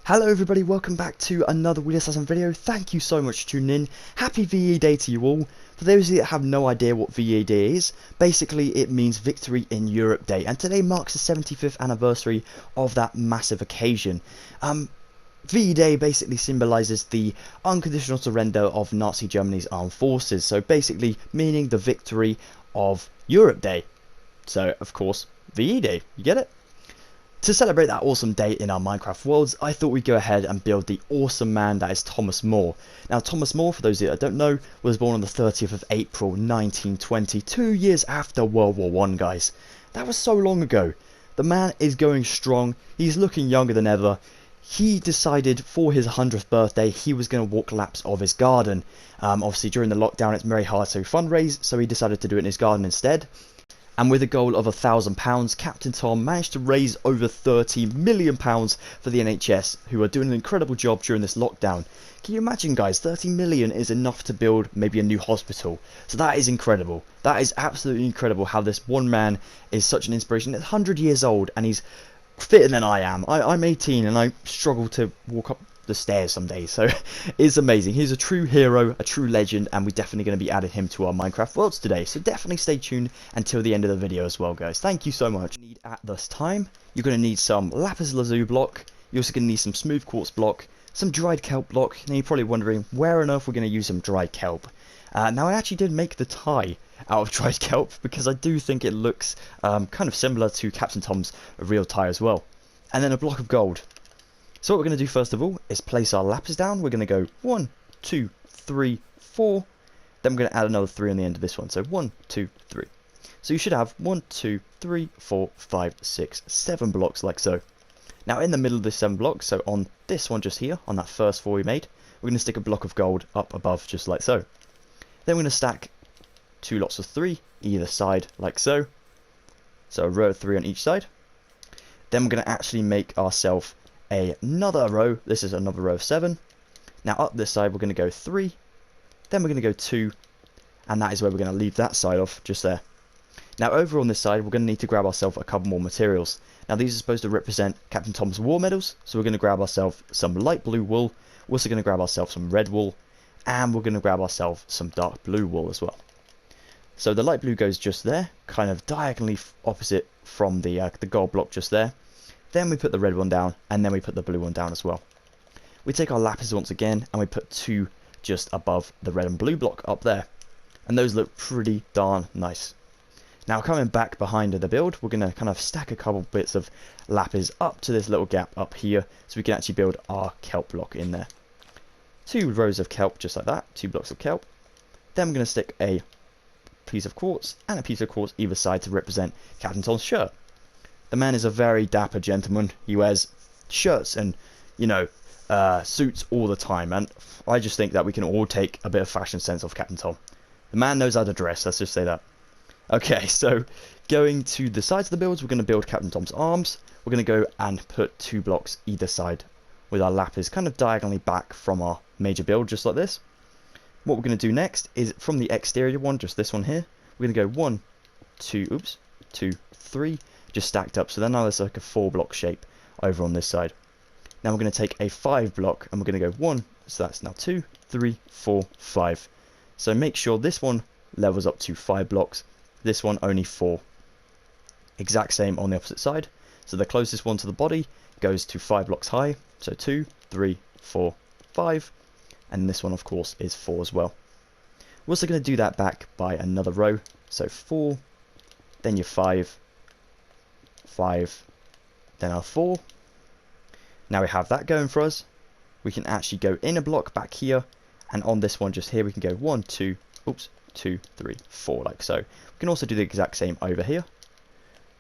Hello everybody, welcome back to another Wheelassassin video. Thank you so much for tuning in. Happy VE Day to you all. For those of you that have no idea what VE Day is, basically it means Victory in Europe Day, and today marks the 75th anniversary of that massive occasion. VE Day basically symbolises the unconditional surrender of Nazi Germany's armed forces, so basically meaning the victory of Europe Day. So of course, VE Day, you get it? To celebrate that awesome day in our Minecraft worlds, I thought we'd go ahead and build the awesome man that is Thomas More. Now Thomas More, for those of you that don't know, was born on the 30th of April 1920, 2 years after World War I, guys. That was so long ago. The man is going strong, he's looking younger than ever. He decided for his 100th birthday he was going to walk laps of his garden. Obviously during the lockdown it's very hard to fundraise, so he decided to do it in his garden instead. And with a goal of £1,000, Captain Tom managed to raise over £30 million for the NHS, who are doing an incredible job during this lockdown. Can you imagine, guys, 30 million is enough to build maybe a new hospital. So that is incredible. That is absolutely incredible how this one man is such an inspiration. He's 100 years old and he's fitter than I am. I'm 18 and I struggle to walk up the stairs some days, so it's amazing. He's a true hero, a true legend, and we're definitely going to be adding him to our Minecraft worlds today, so definitely stay tuned until the end of the video as well, guys. Thank you so much. At this time, you're going to need some lapis lazuli block, you're also going to need some smooth quartz block, some dried kelp block. Now you're probably wondering where on earth we're going to use some dried kelp. Now I actually did make the tie out of dried kelp because I do think it looks kind of similar to Captain Tom's real tie as well. And then a block of gold. So what we're going to do first of all is place our lapis down. We're going to go 1, 2, 3, 4. Then we're going to add another 3 on the end of this one. So 1, 2, 3. So you should have 1, 2, 3, 4, 5, 6, 7 blocks like so. Now in the middle of this 7 blocks, so on this one just here, on that first 4 we made, we're going to stick a block of gold up above just like so. Then we're going to stack 2 lots of 3 either side like so. So a row of 3 on each side. Then we're going to actually make ourselves another row. This is another row of 7. Now up this side we're going to go 3, then we're going to go 2, and that is where we're going to leave that side off, just there. Now over on this side we're going to need to grab ourselves a couple more materials. Now these are supposed to represent Captain Tom's war medals, so we're going to grab ourselves some light blue wool, we're also going to grab ourselves some red wool, and we're going to grab ourselves some dark blue wool as well. So the light blue goes just there, kind of diagonally opposite from the gold block just there. Then we put the red one down, and then we put the blue one down as well. We take our lapis once again, and we put 2 just above the red and blue block up there. And those look pretty darn nice. Now coming back behind the build, we're going to kind of stack a couple bits of lapis up to this little gap up here, so we can actually build our kelp block in there. 2 rows of kelp just like that, 2 blocks of kelp. Then we're going to stick a piece of quartz, and a piece of quartz either side to represent Captain Tom's shirt. The man is a very dapper gentleman. He wears shirts and, you know, suits all the time. And I just think that we can all take a bit of fashion sense off Captain Tom. The man knows how to dress, let's just say that. Okay, so going to the sides of the builds, we're going to build Captain Tom's arms. We're going to go and put 2 blocks either side with our lapis kind of diagonally back from our major build, just like this. What we're going to do next is from the exterior one, just this one here, we're going to go 1, 2, 2, 3. Just stacked up, so then now there's like a 4 block shape over on this side. Now we're going to take a 5 block and we're going to go 1, so that's now 2, 3, 4, 5. So make sure this one levels up to 5 blocks, this one only 4. Exact same on the opposite side, so the closest one to the body goes to 5 blocks high, so 2, 3, 4, 5, and this one of course is 4 as well. We're also going to do that back by another row, so 4, then your 5, 5, then our 4. Now we have that going for us. We can actually go in a block back here, and on this one just here we can go 1, 2, 2, 3, 4 like so. We can also do the exact same over here,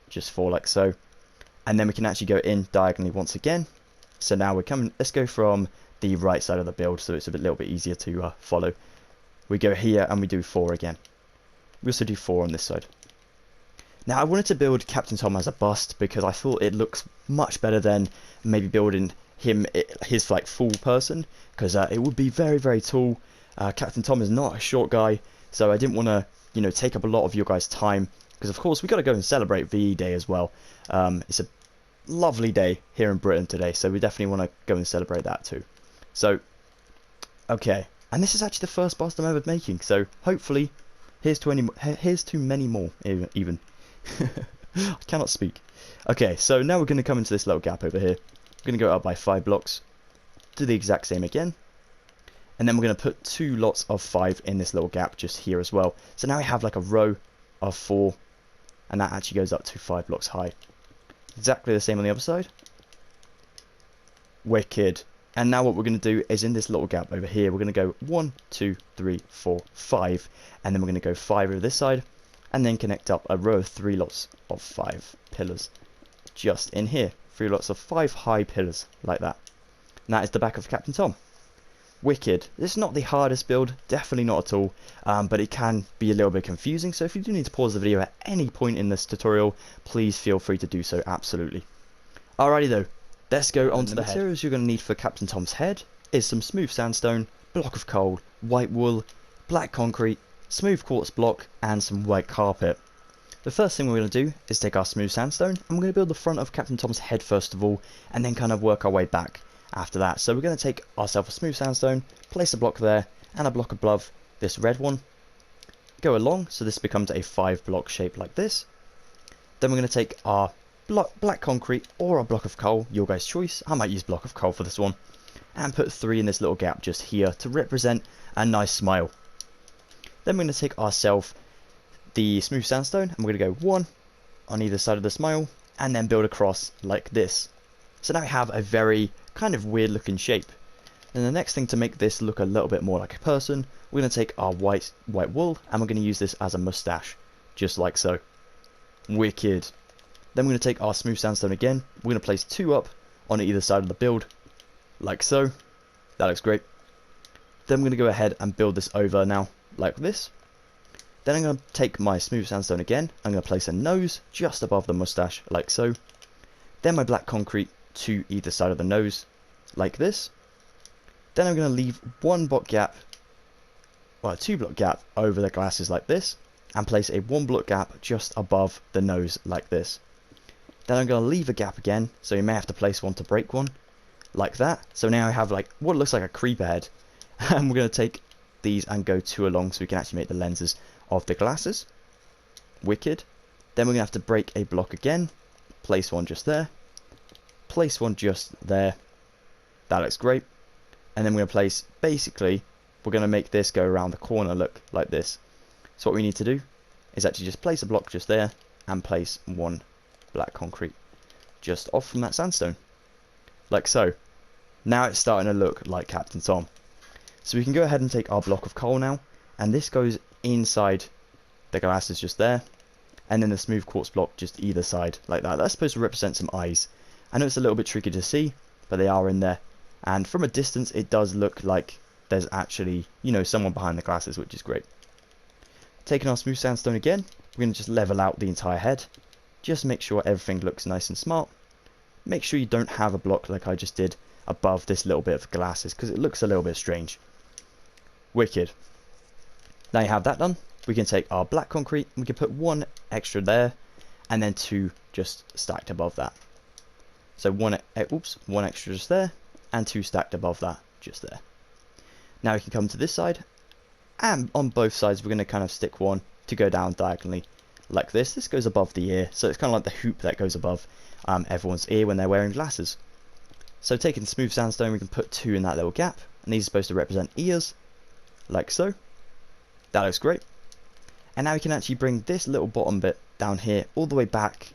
just 4 like so, and then we can actually go in diagonally once again. So now we're coming, let's go from the right side of the build so it's a little bit easier to follow. We go here and we do 4 again. We also do 4 on this side. Now I wanted to build Captain Tom as a bust because I thought it looks much better than maybe building him his like full person, because it would be very, very tall. Captain Tom is not a short guy, so I didn't want to, you know, take up a lot of your guys' time, because of course we got to go and celebrate VE Day as well. It's a lovely day here in Britain today, so we definitely want to go and celebrate that too. So, okay, and this is actually the first boss I'm ever making, so hopefully, here's to many more, even. I cannot speak. Okay, so now we're going to come into this little gap over here. We're going to go up by 5 blocks, do the exact same again, and then we're going to put 2 lots of 5 in this little gap just here as well. So now we have like a row of 4, and that actually goes up to 5 blocks high. Exactly the same on the other side. Wicked. And now what we're going to do is in this little gap over here, we're going to go 1, 2, 3, 4, 5, and then we're going to go 5 over this side, and then connect up a row of 3 lots of 5 pillars just in here. 3 lots of 5 high pillars like that. And that is the back of Captain Tom. Wicked. This is not the hardest build, definitely not at all, but it can be a little bit confusing, so if you do need to pause the video at any point in this tutorial, please feel free to do so, absolutely. Alrighty though, let's go on to the materials you're going to need for Captain Tom's head is some smooth sandstone, block of coal, white wool, black concrete, smooth quartz block, and some white carpet. The first thing we're going to do is take our smooth sandstone, and we're going to build the front of Captain Tom's head first of all, and then kind of work our way back after that. So we're going to take ourselves a smooth sandstone, place a block there, and a block above this red one. Go along, so this becomes a 5 block shape like this. Then we're going to take our black concrete or a block of coal, your guys' choice. I might use block of coal for this one. And put 3 in this little gap just here to represent a nice smile. Then we're going to take ourselves the smooth sandstone, and we're going to go 1 on either side of the smile, and then build across like this. So now we have a very kind of weird looking shape. And the next thing to make this look a little bit more like a person, we're going to take our white wool, and we're going to use this as a mustache, just like so. Wicked. Then we're going to take our smooth sandstone again, we're going to place 2 up on either side of the build, like so. That looks great. Then we're going to go ahead and build this over now, like this. Then I'm going to take my smooth sandstone again, I'm going to place a nose just above the mustache, like so. Then my black concrete to either side of the nose, like this. Then I'm going to leave 1 block gap, well a 2 block gap over the glasses like this, and place a 1 block gap just above the nose like this. Then I'm going to leave a gap again, so you may have to place 1 to break 1, like that. So now I have like what looks like a creeper head, and we're going to take these and go 2 along so we can actually make the lenses of the glasses. Wicked. Then we're going to have to break a block again, place 1 just there, place 1 just there. That looks great. And then we're going to place, basically, we're going to make this go around the corner look like this. So what we need to do is actually just place a block just there and place 1 black concrete just off from that sandstone, like so. Now it's starting to look like Captain Tom. So we can go ahead and take our block of coal now, and this goes inside the glasses just there, and then the smooth quartz block just either side like that. That's supposed to represent some eyes. I know it's a little bit tricky to see, but they are in there, and from a distance it does look like there's actually, you know, someone behind the glasses, which is great. Taking our smooth sandstone again, we're going to just level out the entire head, just make sure everything looks nice and smart. Make sure you don't have a block like I just did above this little bit of glasses, because it looks a little bit strange. Wicked. Now you have that done, we can take our black concrete, we can put 1 extra there, and then 2 just stacked above that. So 1 extra just there, and 2 stacked above that just there. Now we can come to this side, and on both sides we're going to kind of stick 1 to go down diagonally like this. This goes above the ear, so it's kind of like the hoop that goes above everyone's ear when they're wearing glasses. So taking smooth sandstone, we can put 2 in that little gap, and these are supposed to represent ears, like so. That looks great. And now we can actually bring this little bottom bit down here all the way back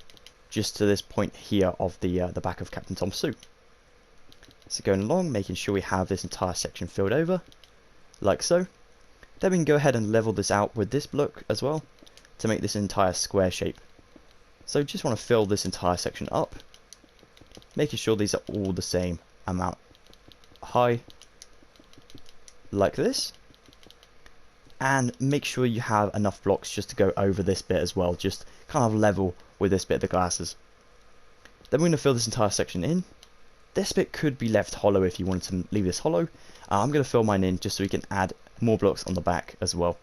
just to this point here of the back of Captain Tom's suit. So going along, making sure we have this entire section filled over, like so. Then we can go ahead and level this out with this block as well to make this entire square shape. So just want to fill this entire section up, making sure these are all the same amount high, like this. And make sure you have enough blocks just to go over this bit as well, just kind of level with this bit of the glasses. Then we're going to fill this entire section in. This bit could be left hollow if you wanted to leave this hollow. I'm going to fill mine in just so we can add more blocks on the back as well.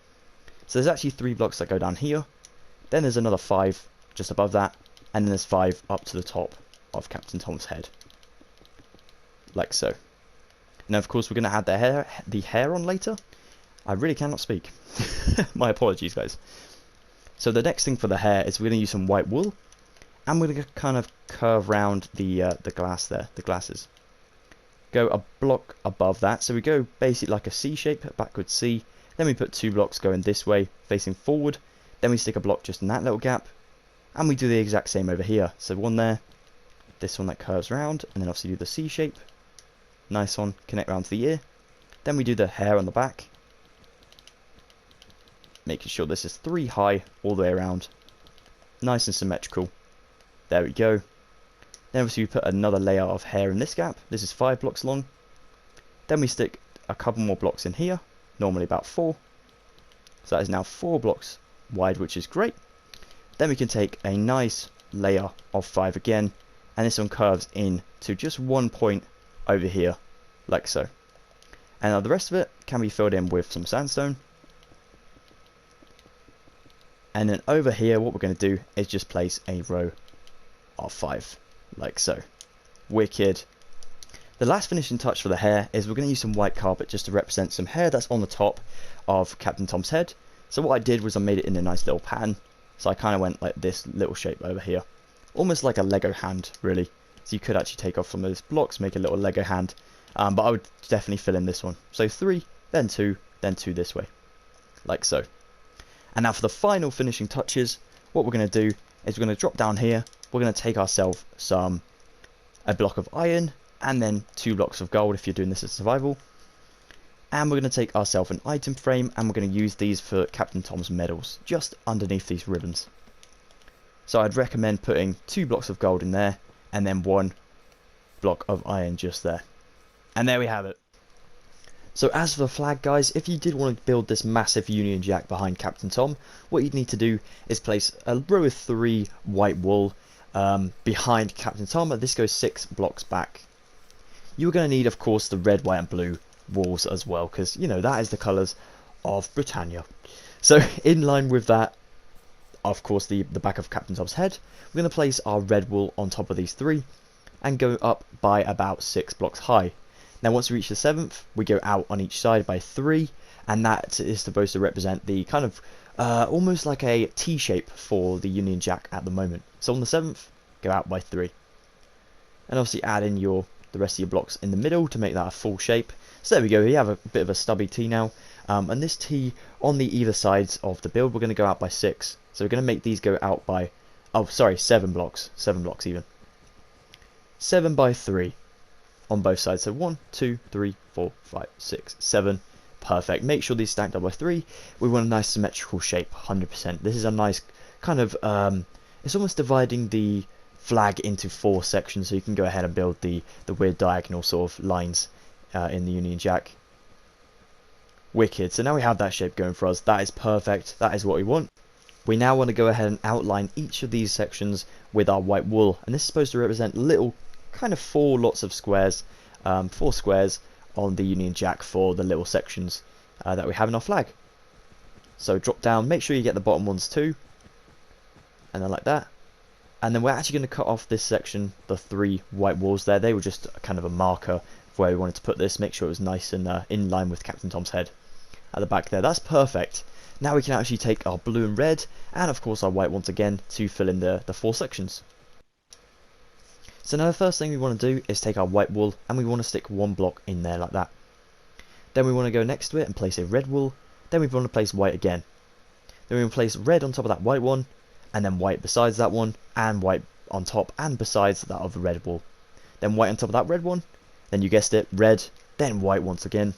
So there's actually 3 blocks that go down here, then there's another 5 just above that, and then there's 5 up to the top, of Captain Tom's head, like so. Now of course we're going to add the hair on later. I really cannot speak. My apologies guys. So the next thing for the hair is we're going to use some white wool, and we're going to kind of curve around the glass there, the glasses. Go a block above that, so we go basically like a C shape, a backward C. Then we put 2 blocks going this way, facing forward. Then we stick a block just in that little gap, and we do the exact same over here. So one there, this one that curves around, and then obviously do the C shape. Nice one, connect round to the ear. Then we do the hair on the back, making sure this is 3 high all the way around. Nice and symmetrical. There we go. Then obviously we put another layer of hair in this gap. This is 5 blocks long. Then we stick a couple more blocks in here, normally about 4. So that is now 4 blocks wide, which is great. Then we can take a nice layer of 5 again, and this one curves in to just 1 point over here, like so. And now the rest of it can be filled in with some sandstone. And then over here what we're going to do is just place a row of 5, like so. Wicked. The last finishing touch for the hair is we're going to use some white carpet just to represent some hair that's on the top of Captain Tom's head. So what I did was I made it in a nice little pattern. So I kind of went like this little shape over here. Almost like a Lego hand, really. So you could actually take off some of those blocks, make a little Lego hand. But I would definitely fill in this one. So 3, then 2, then 2 this way. Like so. And now for the final finishing touches, what we're going to do is we're going to drop down here. We're going to take ourselves a block of iron, and then 2 blocks of gold if you're doing this as survival. And we're going to take ourselves an item frame, and we're going to use these for Captain Tom's medals, just underneath these ribbons. So I'd recommend putting 2 blocks of gold in there, and then 1 block of iron just there. And there we have it. So as for the flag guys, if you did want to build this massive Union Jack behind Captain Tom, what you'd need to do is place a row of 3 white wool behind Captain Tom, and this goes 6 blocks back. You're going to need of course the red, white and blue walls as well, because you know that is the colours of Britannia. So in line with that, of course the back of Captain Tom's head, we're going to place our red wool on top of these 3 and go up by about 6 blocks high. Now once we reach the 7th, we go out on each side by 3, and that is supposed to represent the kind of almost like a T shape for the Union Jack at the moment. So on the 7th, go out by 3. And obviously add in the rest of your blocks in the middle to make that a full shape. So there we go, you have a bit of a stubby T now. And this T on the either sides of the build, we're going to go out by 6. So we're going to make these go out by, 7 blocks. 7 blocks even. 7 by 3. On both sides, so 1, 2, 3, 4, 5, 6, 7. Perfect. Make sure these stacked up by 3. We want a nice symmetrical shape, 100%. This is a nice kind of, it's almost dividing the flag into 4 sections, so you can go ahead and build the weird diagonal sort of lines in the Union Jack. Wicked. So now we have that shape going for us. That is perfect. That is what we want. We now want to go ahead and outline each of these sections with our white wool, and this is supposed to represent little kind of 4 lots of squares, 4 squares on the Union Jack for the little sections that we have in our flag. So drop down, make sure you get the bottom ones too, and then like that. And then we're actually going to cut off this section, the 3 white walls there. They were just kind of a marker for where we wanted to put this, make sure it was nice and in line with Captain Tom's head at the back there. That's perfect. Now we can actually take our blue and red, and of course our white once again, to fill in the 4 sections. So now the first thing we want to do is take our white wool, and we want to stick 1 block in there like that. Then we want to go next to it and place a red wool. Then we want to place white again. Then we want to place red on top of that white one, and then white besides that one, and white on top and besides that of the red wool. Then white on top of that red one, then you guessed it, red, then white once again,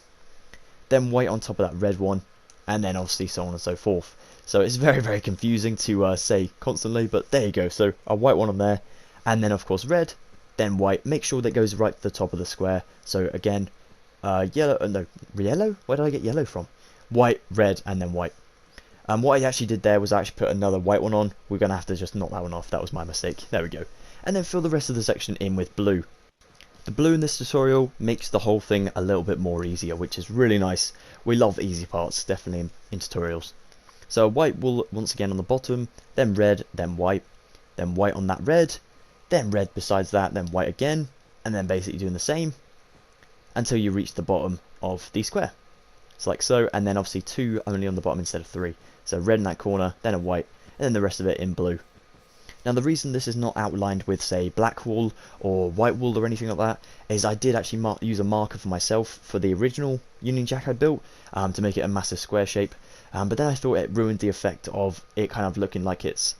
then white on top of that red one, and then obviously so on and so forth. So it's very, very confusing to say constantly, but there you go. So a white one on there, and then of course red, then white. Make sure that goes right to the top of the square. So again, yellow, no, yellow? Where did I get yellow from? White, red, and then white. What I actually did there was I actually put another white one on. We're going to have to just knock that one off. That was my mistake. There we go. And then fill the rest of the section in with blue. The blue in this tutorial makes the whole thing a little bit more easier, which is really nice. We love easy parts, definitely in tutorials. So white wool once again on the bottom, then red, then white on that red, then red besides that, then white again, and then basically doing the same until you reach the bottom of the square. It's like so, and then obviously 2 only on the bottom instead of 3. So red in that corner, then a white, and then the rest of it in blue. Now the reason this is not outlined with, say, black wool or white wool or anything like that is I did actually use a marker for myself for the original Union Jack I built to make it a massive square shape, but then I thought it ruined the effect of it kind of looking like it's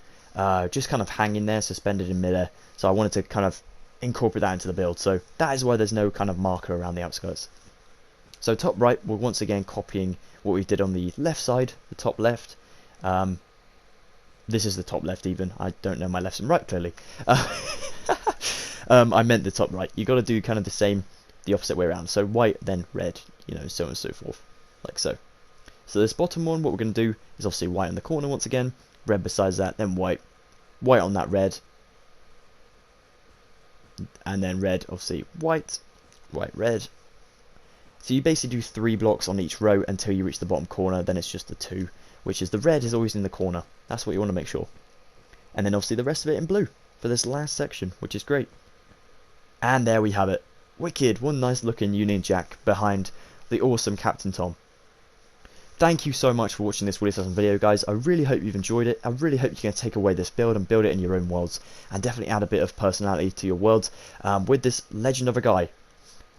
just kind of hanging there, suspended in midair. So I wanted to kind of incorporate that into the build, so that is why there's no kind of marker around the outskirts. So top right, we're once again copying what we did on the left side, the top left. This is the top left even. I don't know my left and right clearly. I meant the top right. You got to do kind of the same, the opposite way around. So white, then red, you know, so on and so forth, like so. So this bottom one, what we're going to do is obviously white in the corner once again, red besides that, then white, white on that red, and then red, obviously white, white, red. So you basically do 3 blocks on each row until you reach the bottom corner, then it's just the 2, which is the red is always in the corner. That's what you want to make sure. And then obviously the rest of it in blue for this last section, which is great. And there we have it. Wicked, one nice looking Union Jack behind the awesome Captain Tom. Thank you so much for watching this Wheelassassin video, guys. I really hope you've enjoyed it. I really hope you can take away this build and build it in your own worlds, and definitely add a bit of personality to your worlds with this legend of a guy.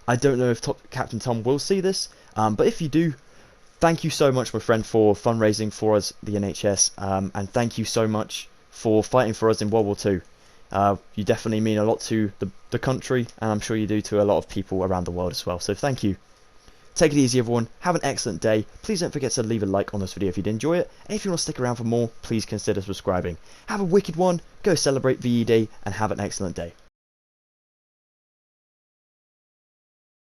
I don't know if Captain Tom will see this, but if you do, thank you so much, my friend, for fundraising for us, the NHS, and thank you so much for fighting for us in World War II. You definitely mean a lot to the country, and I'm sure you do to a lot of people around the world as well, so thank you. Take it easy, everyone. Have an excellent day. Please don't forget to leave a like on this video if you did enjoy it, and if you want to stick around for more, please consider subscribing. Have a wicked one, go celebrate VE Day, and have an excellent day.